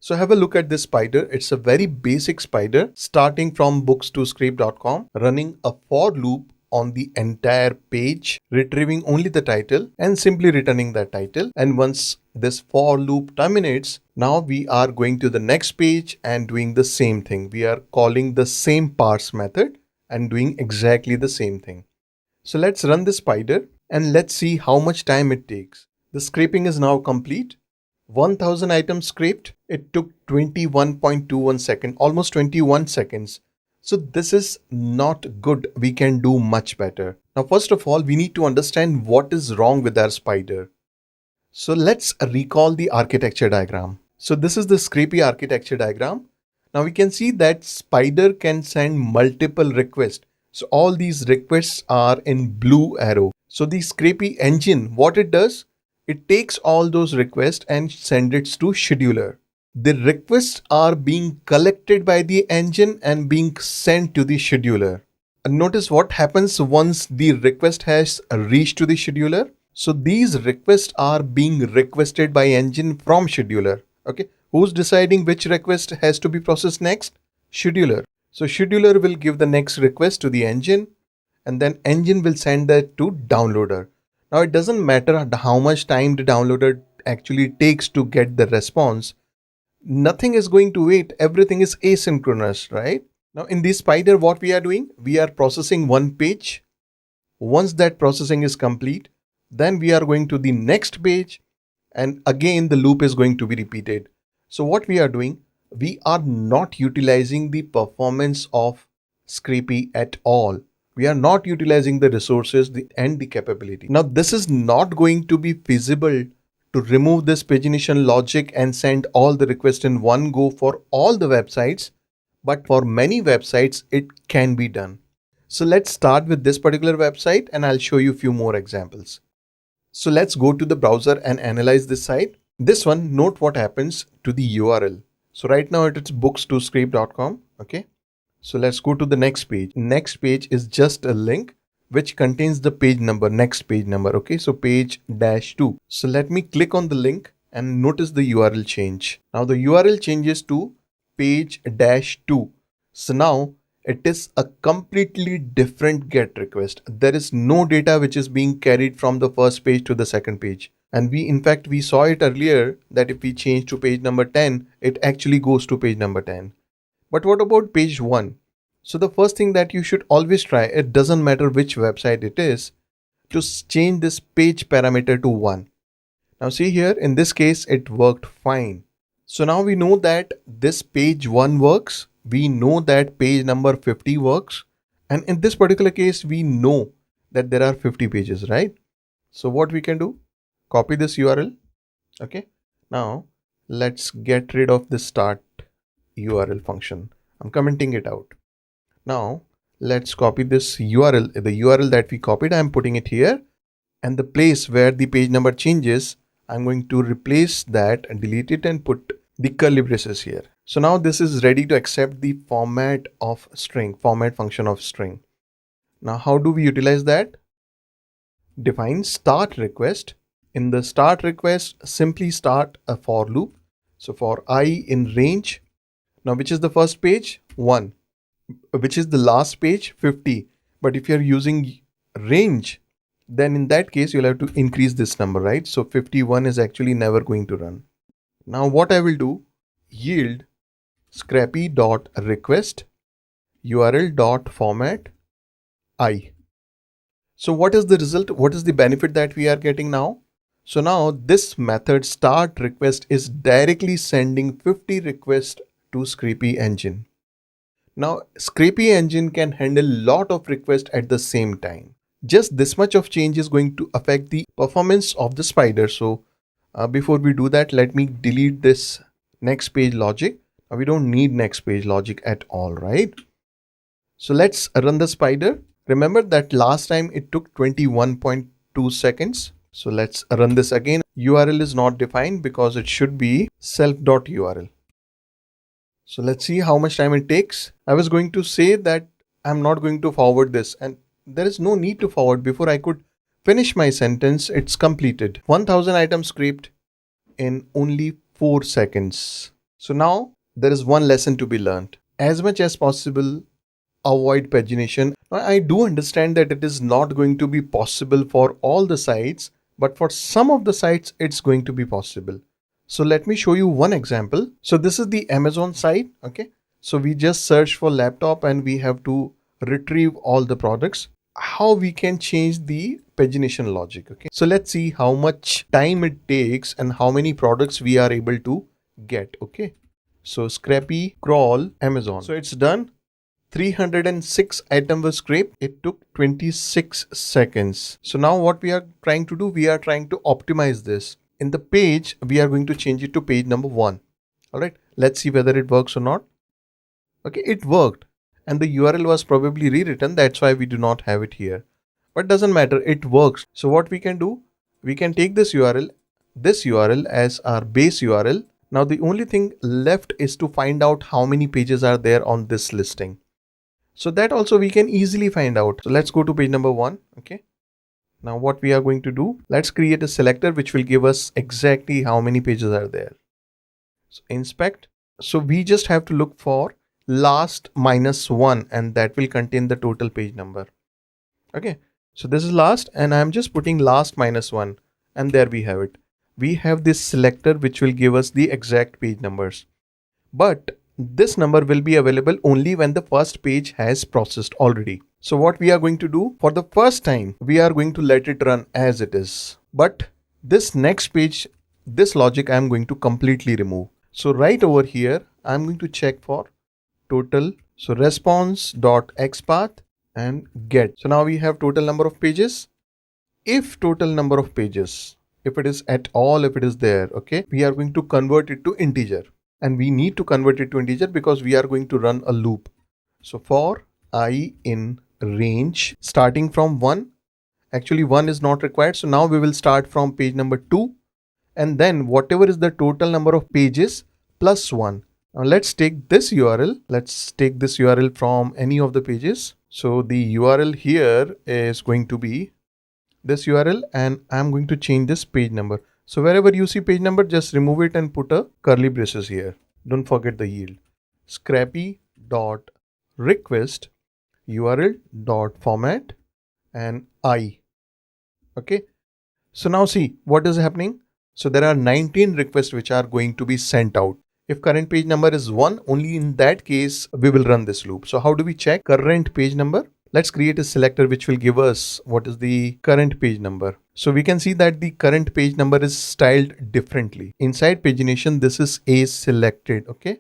So have a look at this spider. It's a very basic spider starting from books2scrape.com, running a for loop on the entire page, retrieving only the title and simply returning that title. And once this for loop terminates, now we are going to the next page and doing the same thing. We are calling the same parse method and doing exactly the same thing. So let's run the spider and let's see how much time it takes. The scraping is now complete. 1000 items scraped. It took 21.21 seconds, almost 21 seconds. So this is not good. We can do much better. Now, first of all, we need to understand what is wrong with our spider. So let's recall the architecture diagram. So this is the Scrapy architecture diagram. Now we can see that spider can send multiple requests. So all these requests are in blue arrow. So the Scrapy engine, what it does, it takes all those requests and sends it to scheduler. The requests are being collected by the engine and being sent to the scheduler. Notice what happens once the request has reached to the scheduler. So these requests are being requested by engine from scheduler. Okay, who's deciding which request has to be processed next? Scheduler. So scheduler will give the next request to the engine, and then engine will send that to downloader. Now it doesn't matter how much time the downloader actually takes to get the response. Nothing is going to wait. Everything is asynchronous, right? Now in this spider, what we are doing? We are processing one page. Once that processing is complete, then we are going to the next page, and again the loop is going to be repeated. So what we are doing? We are not utilizing the performance of Scrapy at all. We are not utilizing the resources and the capability. Now this is not going to be feasible to remove this pagination logic and send all the requests in one go for all the websites, but for many websites it can be done. So let's start with this particular website and I'll show you a few more examples. So let's go to the browser and analyze this site. This one, note what happens to the URL. So right now it's books2scrape.com. Okay. So let's go to the next page. Next page is just a link which contains the page number, next page number. Okay, so page-2. So let me click on the link and notice the URL change. Now the URL changes to page-2. So now it is a completely different GET request. There is no data which is being carried from the first page to the second page. And in fact, we saw it earlier that if we change to page number 10, it actually goes to page number 10. But what about page 1? So the first thing that you should always try, it doesn't matter which website it is, to change this page parameter to 1. Now see here, in this case, it worked fine. So now we know that this page 1 works. We know that page number 50 works. And in this particular case, we know that there are 50 pages, right? So what we can do? Copy this URL. Okay. Now let's get rid of the start URL function. I'm commenting it out. Now let's copy this URL, the URL that we copied. I'm putting it here, and the place where the page number changes, I'm going to replace that and delete it and put the curly braces here. So now this is ready to accept the format of string, format function of string. Now how do we utilize that? Define start request. In the start request, simply start a for loop. So for I in range. Now which is the first page? 1. Which is the last page? 50. But if you're using range, then in that case you'll have to increase this number, right? So 51 is actually never going to run. Now what I will do, yield scrapy.request url.format I. So what is the result? What is the benefit that we are getting now? So now this method start request is directly sending 50 requests to Scrapy engine. Now Scrapy engine can handle lot of requests at the same time. Just this much of change is going to affect the performance of the spider. So before we do that, let me delete this next page logic. Now, we don't need next page logic at all, right? So let's run the spider. Remember that last time it took 21.2 seconds. So let's run this again. URL is not defined because it should be self.url. So let's see how much time it takes. I was going to say that I'm not going to forward this, and there is no need to forward. Before I could finish my sentence, it's completed. 1000 items scraped in only 4 seconds. So now there is one lesson to be learned. As much as possible, avoid pagination. I do understand that it is not going to be possible for all the sites, but for some of the sites it's going to be possible. So let me show you one example. So this is the Amazon site. Okay, so we just search for laptop and we have to retrieve all the products. How we can change the pagination logic? Okay, so let's see how much time it takes and how many products we are able to get. Okay, so Scrapy crawl Amazon. So it's done. 306 items were scraped. It took 26 seconds. So now what we are trying to do, we are trying to optimize this. In the page, we are going to change it to page number 1. All right, let's see whether it works or not. Okay, it worked. And the URL was probably rewritten. That's why we do not have it here. But doesn't matter, it works. So what we can do, we can take this URL as our base URL. Now the only thing left is to find out how many pages are there on this listing. So that also we can easily find out. So let's go to page number 1. Okay. Now what we are going to do, let's create a selector which will give us exactly how many pages are there. So inspect. So we just have to look for last -1 and that will contain the total page number. Okay. So this is last and I'm just putting last -1 and there we have it. We have this selector which will give us the exact page numbers. But this number will be available only when the first page has processed already. So what we are going to do, for the first time, we are going to let it run as it is. But this next page, this logic I am going to completely remove. So right over here, I am going to check for total. So response.xpath and get. So now we have total number of pages. If total number of pages, if it is at all, if it is there, okay, we are going to convert it to integer. And we need to convert it to integer because we are going to run a loop. So for I in range starting from 1, actually 1 is not required. So now we will start from page number 2 and then whatever is the total number of pages plus 1. Now let's take this URL. Let's take this URL from any of the pages. So the URL here is going to be this URL and I'm going to change this page number. So wherever you see page number, just remove it and put a curly braces here. Don't forget the yield. Scrapy.request URL.format and I. Okay. So now see what is happening. So there are 19 requests which are going to be sent out. If current page number is 1, only in that case we will run this loop. So how do we check current page number? Let's create a selector which will give us what is the current page number. So we can see that the current page number is styled differently. Inside pagination, this is a selected, okay?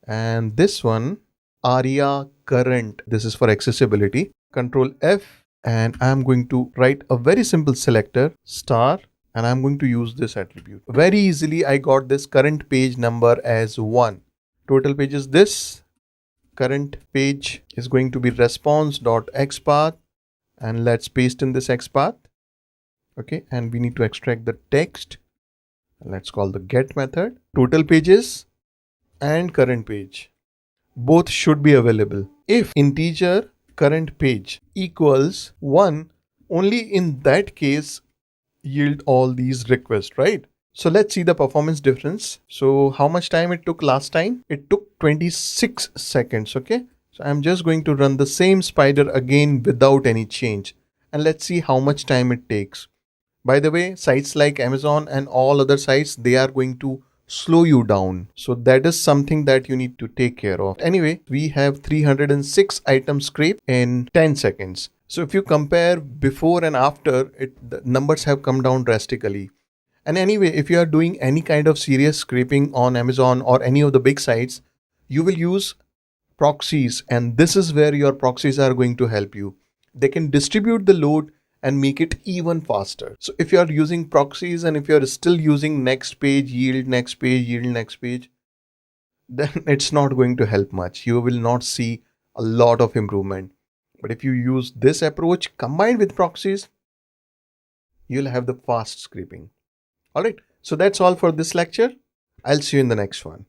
And this one, aria current, this is for accessibility. Control F, and I'm going to write a very simple selector, star, and I'm going to use this attribute. Very easily, I got this current page number as 1. Total page is this. Current page is going to be response.xpath and let's paste in this xpath. Okay, and we need to extract the text. Let's call the get method. Total pages and current page, both should be available. If integer current page equals 1, only in that case yield all these requests, right? So let's see the performance difference. So how much time it took last time? It took 26 seconds. Okay. So I'm just going to run the same spider again without any change. And let's see how much time it takes. By the way, sites like Amazon and all other sites, they are going to slow you down. So that is something that you need to take care of. Anyway, we have 306 items scraped in 10 seconds. So if you compare before and after, the numbers have come down drastically. And anyway, if you are doing any kind of serious scraping on Amazon or any of the big sites, you will use proxies, and this is where your proxies are going to help you. They can distribute the load and make it even faster. So if you are using proxies and if you are still using next page, yield, next page, yield, next page, then it's not going to help much. You will not see a lot of improvement. But if you use this approach combined with proxies, you'll have the fast scraping. All right, so that's all for this lecture. I'll see you in the next one.